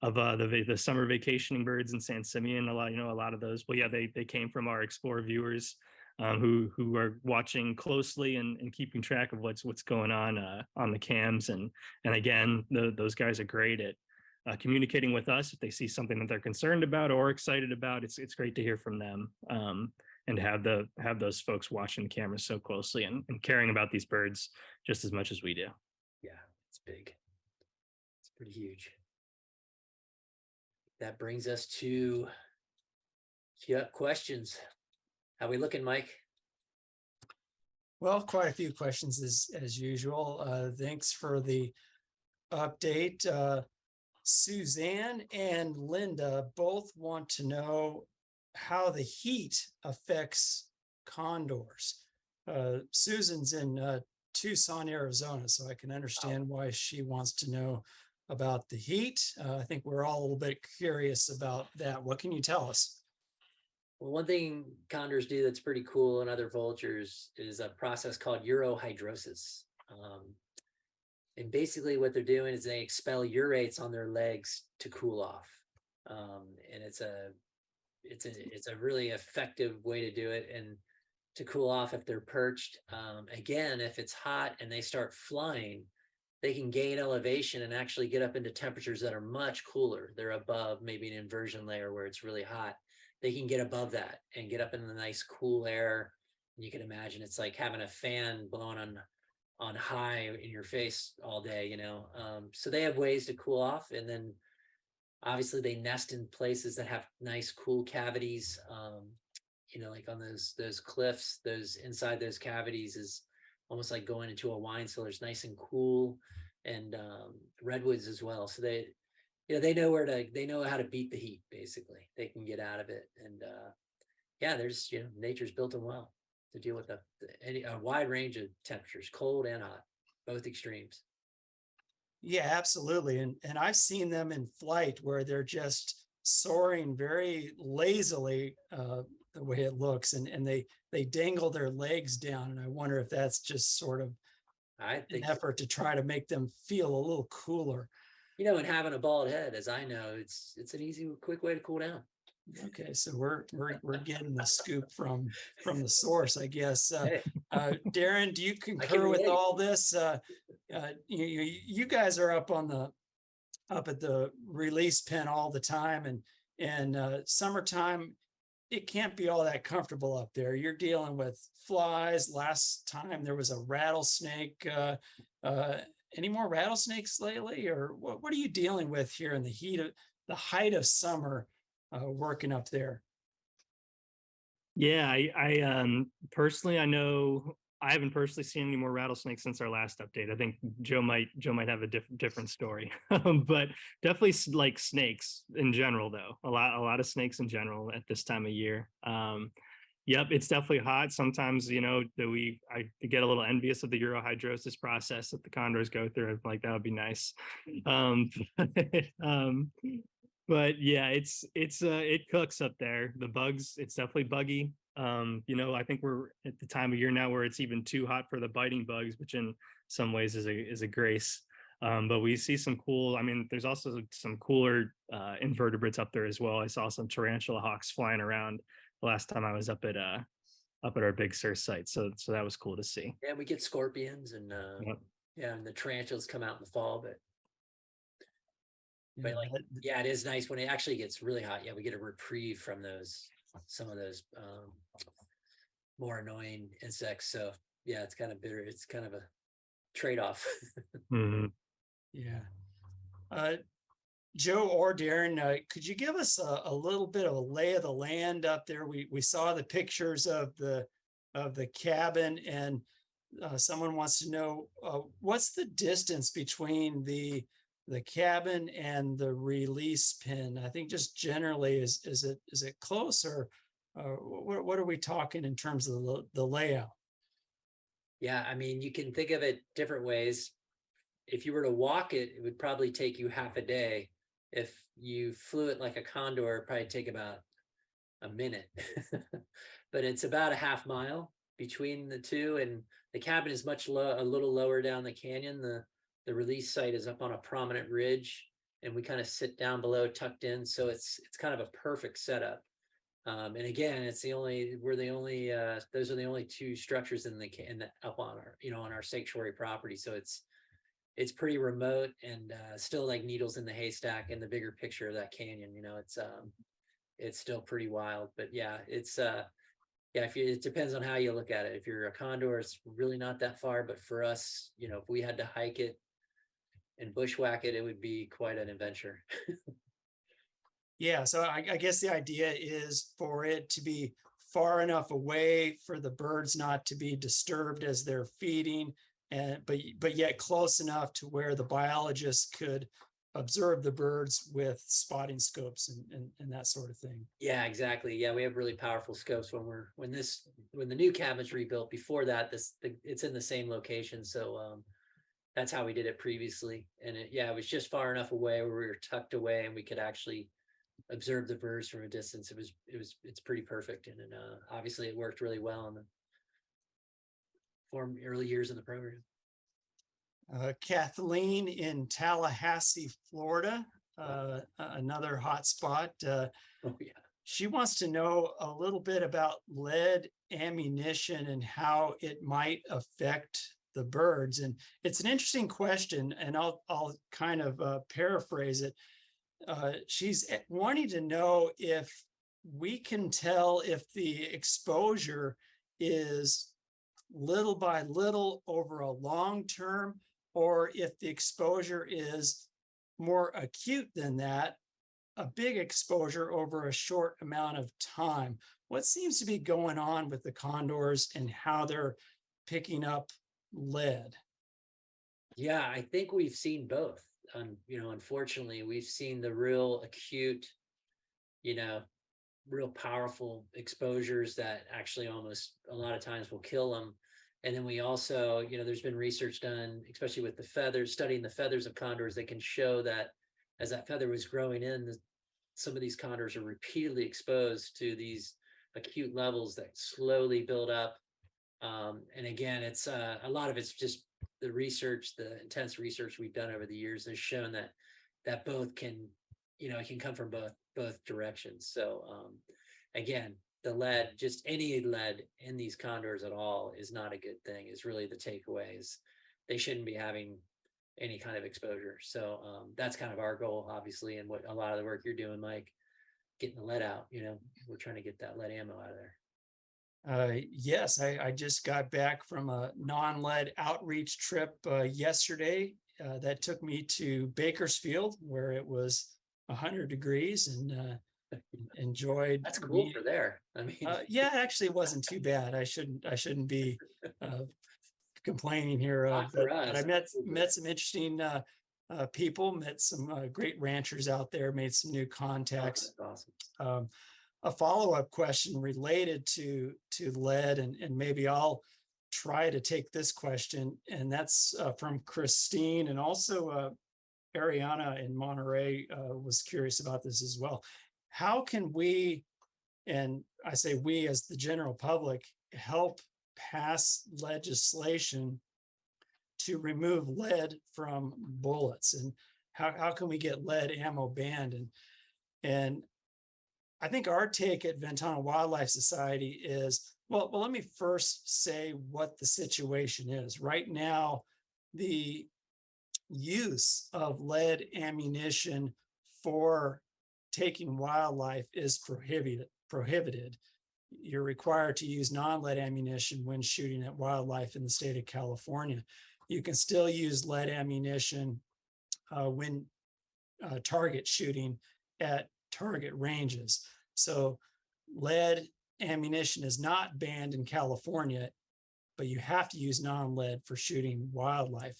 the summer vacationing birds in San Simeon, a lot of those. Well, yeah, they came from our explore viewers who are watching closely and keeping track of what's going on the cams. And again, those guys are great at communicating with us if they see something that they're concerned about or excited about. It's great to hear from them and have those folks watching the cameras so closely and caring about these birds just as much as we do. Yeah, it's big. It's pretty huge. That brings us to questions. How we looking, Mike? Well, quite a few questions as usual. Thanks for the update. Suzanne and Linda both want to know how the heat affects condors. Susan's in Tucson, Arizona, so I can understand why she wants to know about the heat. I think we're all a little bit curious about that. What can you tell us? Well, one thing condors do that's pretty cool, and other vultures, is a process called urohydrosis. And basically what they're doing is they expel urates on their legs to cool off. And it's a really effective way to do it and to cool off if they're perched. Again, if it's hot and they start flying, they can gain elevation and actually get up into temperatures that are much cooler. They're above maybe an inversion layer where it's really hot. They can get above that and get up in the nice cool air. And you can imagine it's like having a fan blowing on high in your face all day, so they have ways to cool off. And then obviously they nest in places that have nice cool cavities, like on those cliffs. Those inside those cavities is almost like going into a wine cellar. It's nice and cool, and redwoods as well. So they know how to beat the heat. Basically, they can get out of it. And there's nature's built them well to deal with a wide range of temperatures, cold and hot, both extremes. Yeah, absolutely. And I've seen them in flight where they're just soaring very lazily, the way it looks, and they dangle their legs down. And I wonder if that's just sort of an effort to try to make them feel a little cooler. And having a bald head, as I know, it's an easy, quick way to cool down. Okay, so we're getting the scoop from the source, I guess. Darren, do you concur with all this? You guys are up at the release pen all the time, and summertime, it can't be all that comfortable up there. You're dealing with flies. Last time there was a rattlesnake. Any more rattlesnakes lately, or what are you dealing with here in the height of summer? Working up there? Yeah, I personally, I know I haven't personally seen any more rattlesnakes since our last update. I think Joe might have a different story, but definitely like snakes in general, though. A lot of snakes in general at this time of year. Yep, it's definitely hot. Sometimes, I get a little envious of the urohydrosis process that the condors go through. I'm like, that would be nice. Um, but yeah, it cooks up there. The bugs, it's definitely buggy. I think we're at the time of year now where it's even too hot for the biting bugs, which in some ways is a grace. But we see some cool, I mean, there's also some cooler invertebrates up there as well. I saw some tarantula hawks flying around the last time I was up at our Big Sur site. So that was cool to see. Yeah, we get scorpions and Yep. yeah, and the tarantulas come out in the fall, but Yeah, like, yeah, it is nice when it actually gets really hot. Yeah, we get a reprieve from some of those more annoying insects. So yeah, it's kind of bitter. It's kind of a trade-off. Mhm. yeah. Joe or Darren, could you give us a little bit of a lay of the land up there? We saw the pictures of the cabin, and someone wants to know what's the distance between the cabin and the release pin? I think just generally, is it close, or what are we talking in terms of the layout? Yeah, I mean, you can think of it different ways. If you were to walk it, it would probably take you half a day. If you flew it like a condor, it'd probably take about a minute. But it's about a half mile between the two, and the cabin is a little lower down the canyon. The release site is up on a prominent ridge, and we kind of sit down below, tucked in. So it's kind of a perfect setup. And again, those are the only two structures up on our sanctuary property. So it's pretty remote and still like needles in the haystack in the bigger picture of that canyon. It's still pretty wild, but yeah, it depends on how you look at it. If you're a condor, it's really not that far, but for us, if we had to hike it and bushwhack it, it would be quite an adventure. Yeah, so I guess the idea is for it to be far enough away for the birds not to be disturbed as they're feeding, but yet close enough to where the biologists could observe the birds with spotting scopes and that sort of thing. Yeah, exactly. Yeah, we have really powerful scopes when the new cabin's rebuilt. Before that, it's in the same location. So that's how we did it previously. And it was just far enough away where we were tucked away and we could actually observe the birds from a distance. It's pretty perfect. And obviously it worked really well in the early years of the program. Kathleen in Tallahassee, Florida, another hot spot. Oh yeah. She wants to know a little bit about lead ammunition and how it might affect the birds. And it's an interesting question, and I'll kind of paraphrase it. She's wanting to know if we can tell if the exposure is little by little over a long term, or if the exposure is more acute than that, a big exposure over a short amount of time. What seems to be going on with the condors and how they're picking up lead? Yeah, I think we've seen both. Unfortunately, we've seen the real acute, real powerful exposures that actually almost a lot of times will kill them. And then we also, there's been research done, especially with the feathers, studying the feathers of condors, that can show that as that feather was growing in, some of these condors are repeatedly exposed to these acute levels that slowly build up. And again, it's a lot of it's just the intense research we've done over the years has shown that both can, it can come from both directions. So again, the lead, just any lead in these condors at all, is not a good thing. Is really the takeaway. Is they shouldn't be having any kind of exposure. So that's kind of our goal, obviously, and what a lot of the work you're doing, Mike, getting the lead out. We're trying to get that lead ammo out of there. Yes, I just got back from a non-lead outreach trip yesterday that took me to Bakersfield, where it was 100 degrees, and enjoyed. That's cool for there. I mean, Yeah, actually, it wasn't too bad. I shouldn't be complaining here. not for But I us. met some interesting people, met some great ranchers out there, made some new Oh, contacts. that's awesome. A follow-up question related to lead, and maybe I'll try to take this question, and that's from Christine, and also Ariana in Monterey was curious about this as well. How can we, and I say we as the general public, help pass legislation to remove lead from bullets, and how can we get lead ammo banned? And I think our take at Ventana Wildlife Society is, well, let me first say what the situation is. Right now, the use of lead ammunition for taking wildlife is prohibited. You're required to use non-lead ammunition when shooting at wildlife in the state of California. You can still use lead ammunition when target shooting at target ranges. So lead ammunition is not banned in California, but you have to use non-lead for shooting wildlife.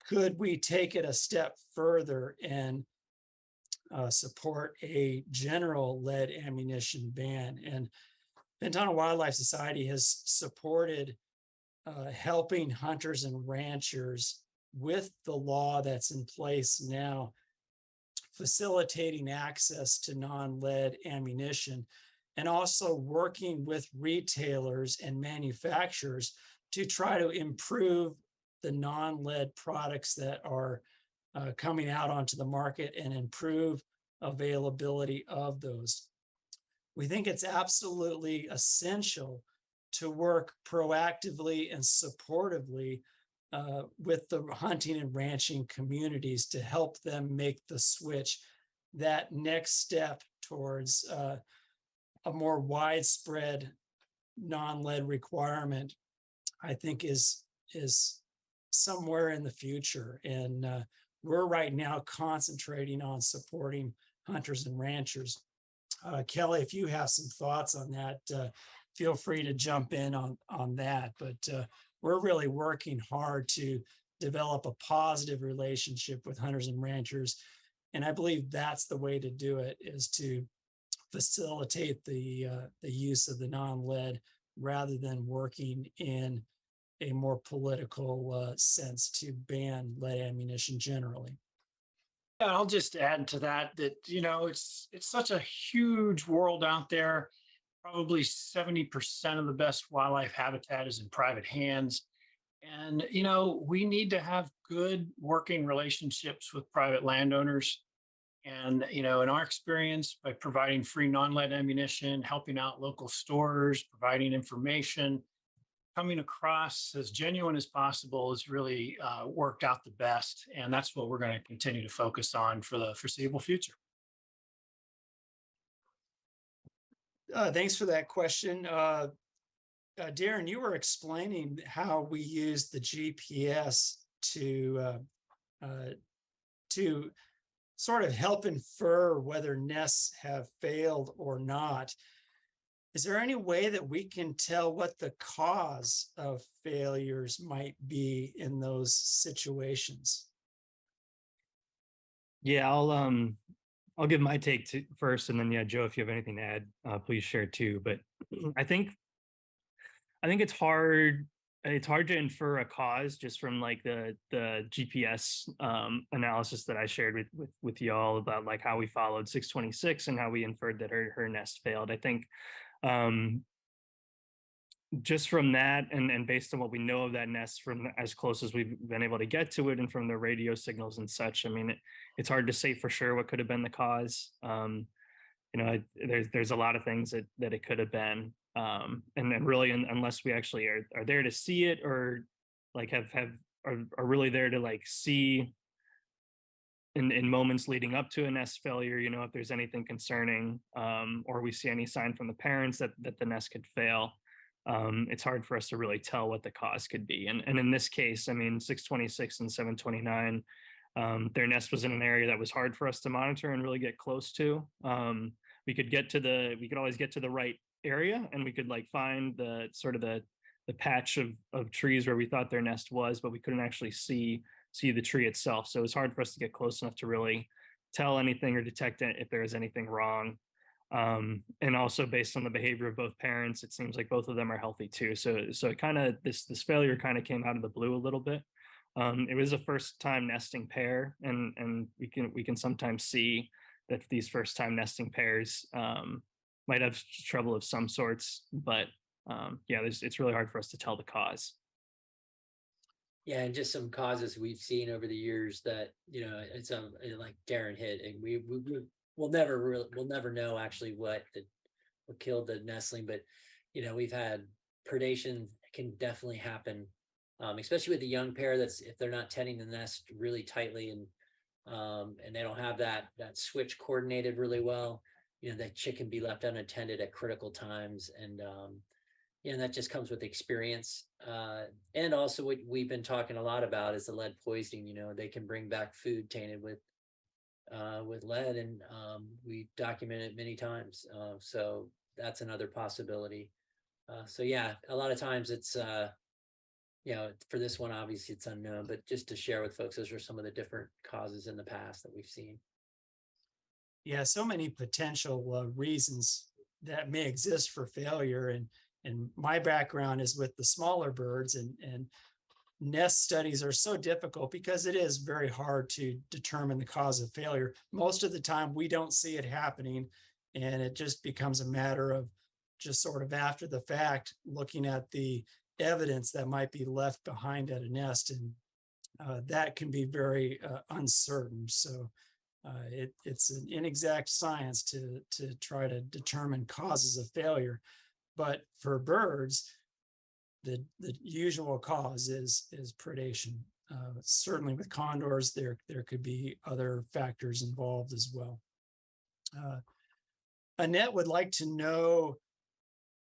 Could we take it a step further and support a general lead ammunition ban? And Ventana Wildlife Society has supported helping hunters and ranchers with the law that's in place now, facilitating access to non-lead ammunition, and also working with retailers and manufacturers to try to improve the non-lead products that are coming out onto the market and improve availability of those. We think it's absolutely essential to work proactively and supportively with the hunting and ranching communities to help them make the switch. That next step towards a more widespread non-lead requirement, I think is somewhere in the future. And we're right now concentrating on supporting hunters and ranchers. Kelly, if you have some thoughts on that, feel free to jump in on that. But we're really working hard to develop a positive relationship with hunters and ranchers. And I believe that's the way to do it, is to facilitate the use of the non-lead rather than working in a more political sense to ban lead ammunition generally. Yeah, I'll just add to that it's such a huge world out there. Probably 70% of the best wildlife habitat is in private hands. And, we need to have good working relationships with private landowners. And, in our experience, by providing free non-lead ammunition, helping out local stores, providing information, coming across as genuine as possible has really worked out the best. And that's what we're going to continue to focus on for the foreseeable future. Thanks for that question. Darren, you were explaining how we use the GPS to sort of help infer whether nests have failed or not. Is there any way that we can tell what the cause of failures might be in those situations? Yeah, I'll give my take first, and then Joe, if you have anything to add, please share too. But I think it's hard. It's hard to infer a cause just from like the GPS analysis that I shared with y'all about like how we followed 626 and how we inferred that her nest failed. I think just from that and based on what we know of that nest from as close as we've been able to get to it and from the radio signals and such, I mean, it's hard to say for sure what could have been the cause. There's a lot of things that it could have been. And then really, unless we actually are there to see it, or like are really there to like see in moments leading up to a nest failure, if there's anything concerning, or we see any sign from the parents that the nest could fail, it's hard for us to really tell what the cause could be. And in this case, I mean, 626 and 729 Their nest was in an area that was hard for us to monitor and really get close to. We could always get to the right area, and we could like find the sort of the patch of trees where we thought their nest was, but we couldn't actually see the tree itself. So it was hard for us to get close enough to really tell anything or detect it if there was anything wrong. And also based on the behavior of both parents, it seems like both of them are healthy too. So it kind of this failure kind of came out of the blue a little bit. It was a first time nesting pair, and we can sometimes see that these first time nesting pairs might have trouble of some sorts, but yeah, it's really hard for us to tell the cause. Yeah, and just some causes we've seen over the years that, you know, it's like Darren hit, and we'll never know actually what killed the nestling, but you know, we've had predation can definitely happen, especially with the young pair. That's if they're not tending the nest really tightly, and they don't have that switch coordinated really well. You know, that chick can be left unattended at critical times, and you know, that just comes with experience. And also what we've been talking a lot about is the lead poisoning. You know, they can bring back food tainted with lead, and we documented it many times. So that's another possibility. So yeah, a lot of times it's you know, for this one, obviously it's unknown, but just to share with folks, those are some of the different causes in the past that we've seen. Yeah, so many potential reasons that may exist for failure, and my background is with the smaller birds, and nest studies are so difficult because it is very hard to determine the cause of failure. Most of the time we don't see it happening, and it just becomes a matter of just sort of after the fact looking at the evidence that might be left behind at a nest, and that can be very uncertain. So it's an inexact science to try to determine causes of failure. But for birds, the usual cause is predation. Certainly with condors, there could be other factors involved as well. Annette would like to know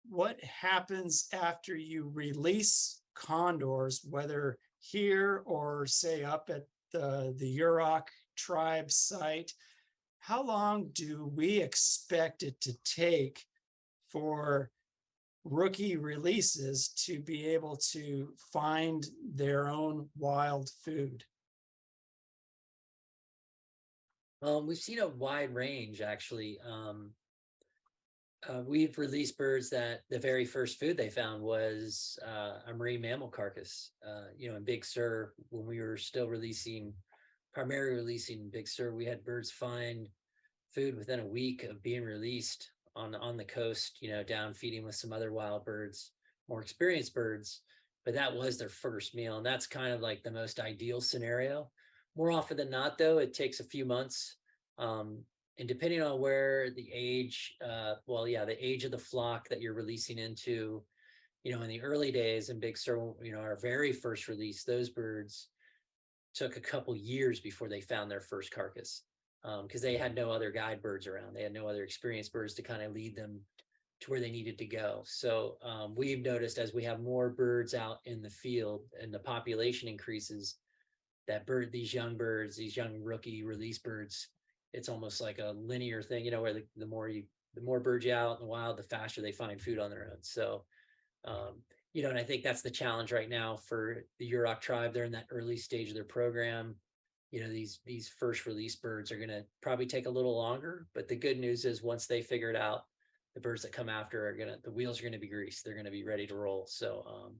what happens after you release condors, whether here or say up at the Yurok tribe site. How long do we expect it to take for rookie releases to be able to find their own wild food? We've seen a wide range, actually. We've released birds that the very first food they found was a marine mammal carcass. You know, in Big Sur, when we were still primarily releasing Big Sur, we had birds find food within a week of being released on the coast, you know, down feeding with some other wild birds, more experienced birds, but that was their first meal. And that's kind of like the most ideal scenario. More often than not, though, it takes a few months. And depending on where the age, the age of the flock that you're releasing into, you know, in the early days in Big Sur, you know, our very first release, those birds took a couple years before they found their first carcass, because they had no other guide birds around. They had no other experienced birds to kind of lead them to where they needed to go. So we've noticed as we have more birds out in the field and the population increases, that these young rookie release birds, it's almost like a linear thing, you know, where the more birds you out in the wild, the faster they find food on their own. So, you know, and I think that's the challenge right now for the Yurok tribe. They're in that early stage of their program. You know, these first release birds are going to probably take a little longer, but the good news is once they figure it out, the birds that come after the wheels are going to be greased. They're going to be ready to roll. So,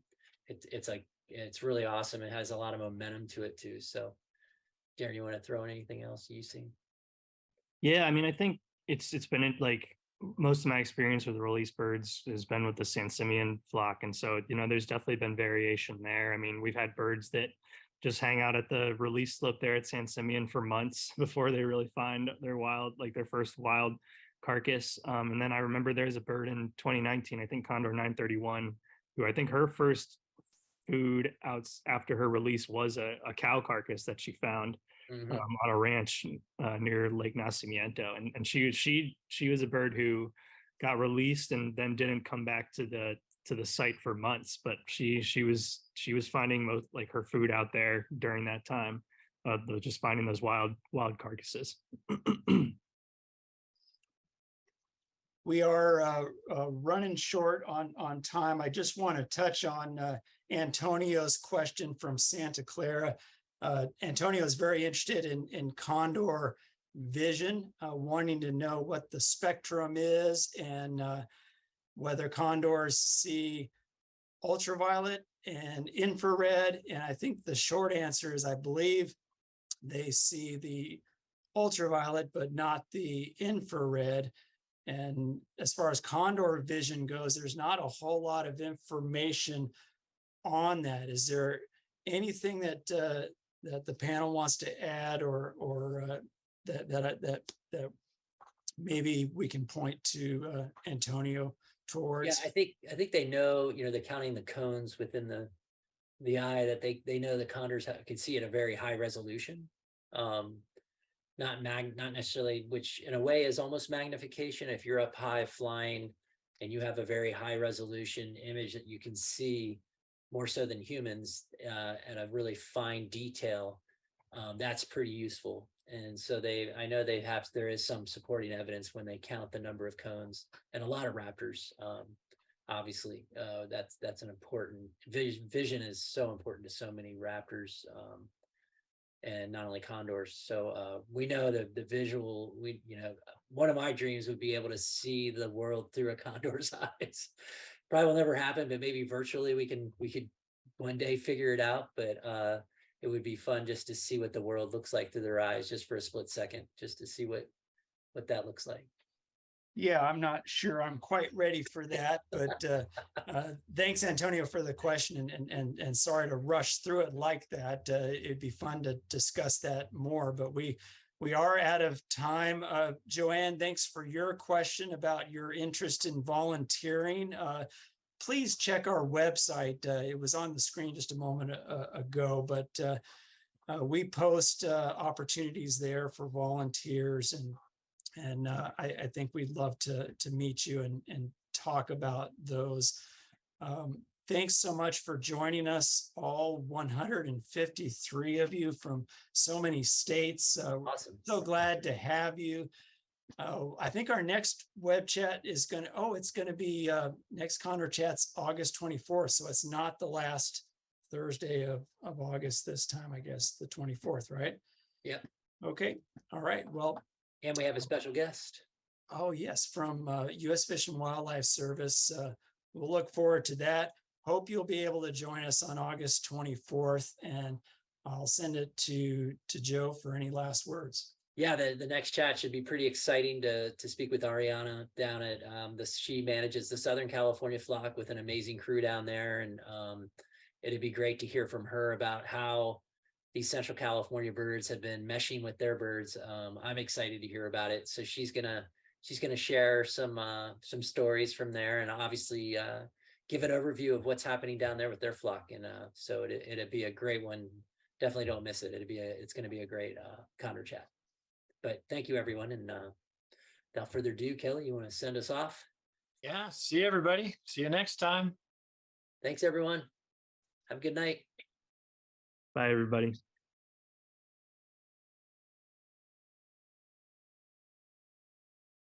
it's really awesome. It has a lot of momentum to it too. So, Darren, you want to throw in anything else you've seen? Yeah, I mean, I think it's been like most of my experience with release birds has been with the San Simeon flock. And so, you know, there's definitely been variation there. I mean, we've had birds that just hang out at the release slope there at San Simeon for months before they really find their first wild carcass. And then I remember there's a bird in 2019, I think Condor 931, who I think her first food out after her release was a cow carcass that she found on a ranch near Lake Nacimiento, and she was a bird who got released and then didn't come back to the site for months, but she was finding most like her food out there during that time. just finding those wild carcasses. We are running short on time. I just want to touch on Antonio's question from Santa Clara. Antonio is very interested in condor vision, wanting to know what the spectrum is and whether condors see ultraviolet and infrared. And I think the short answer is I believe they see the ultraviolet, but not the infrared. And as far as condor vision goes, there's not a whole lot of information on that. Is there anything that that the panel wants to add, or that maybe we can point to Antonio towards? Yeah, I think they know, they're counting the cones within the eye, that they know the condors can see at a very high resolution. Not necessarily, which in a way is almost magnification. If you're up high flying and you have a very high resolution image that you can see more so than humans at a really fine detail, that's pretty useful. And so I know there is some supporting evidence when they count the number of cones, and a lot of raptors. Obviously, that's an important vision is so important to so many raptors. And not only condors. So we know that the visual, one of my dreams would be able to see the world through a condor's eyes. Probably will never happen, but maybe virtually we could one day figure it out. But it would be fun just to see what the world looks like through their eyes, just for a split second, just to see what that looks like. Yeah, I'm not sure I'm quite ready for that, but thanks, Antonio, for the question, and sorry to rush through it like that. It'd be fun to discuss that more, but we are out of time. Joanne, thanks for your question about your interest in volunteering. Please check our website. It was on the screen just a moment ago, but we post opportunities there for volunteers, and I think we'd love to meet you and talk about those. Thanks so much for joining us, all 153 of you from so many states. Awesome. So glad to have you. I think our next web chat is it's going to be next Condor Chat's August 24th. So it's not the last Thursday of August this time, I guess, the 24th, right? Yep. Okay. All right. Well, and we have a special guest. Oh, yes, from U.S. Fish and Wildlife Service. We'll look forward to that. Hope you'll be able to join us on August 24th, and I'll send it to Joe for any last words. Yeah, the next chat should be pretty exciting to speak with Ariana down at she manages the Southern California flock with an amazing crew down there, and it'd be great to hear from her about how these Central California birds have been meshing with their birds. I'm excited to hear about it. So she's gonna share some stories from there, and obviously give an overview of what's happening down there with their flock. And so it'd be a great one. Definitely don't miss it. It's going to be a great Condor Chat. But thank you, everyone. And without further ado, Kelly, you want to send us off? Yeah. See you, everybody. See you next time. Thanks, everyone. Have a good night. Bye, everybody.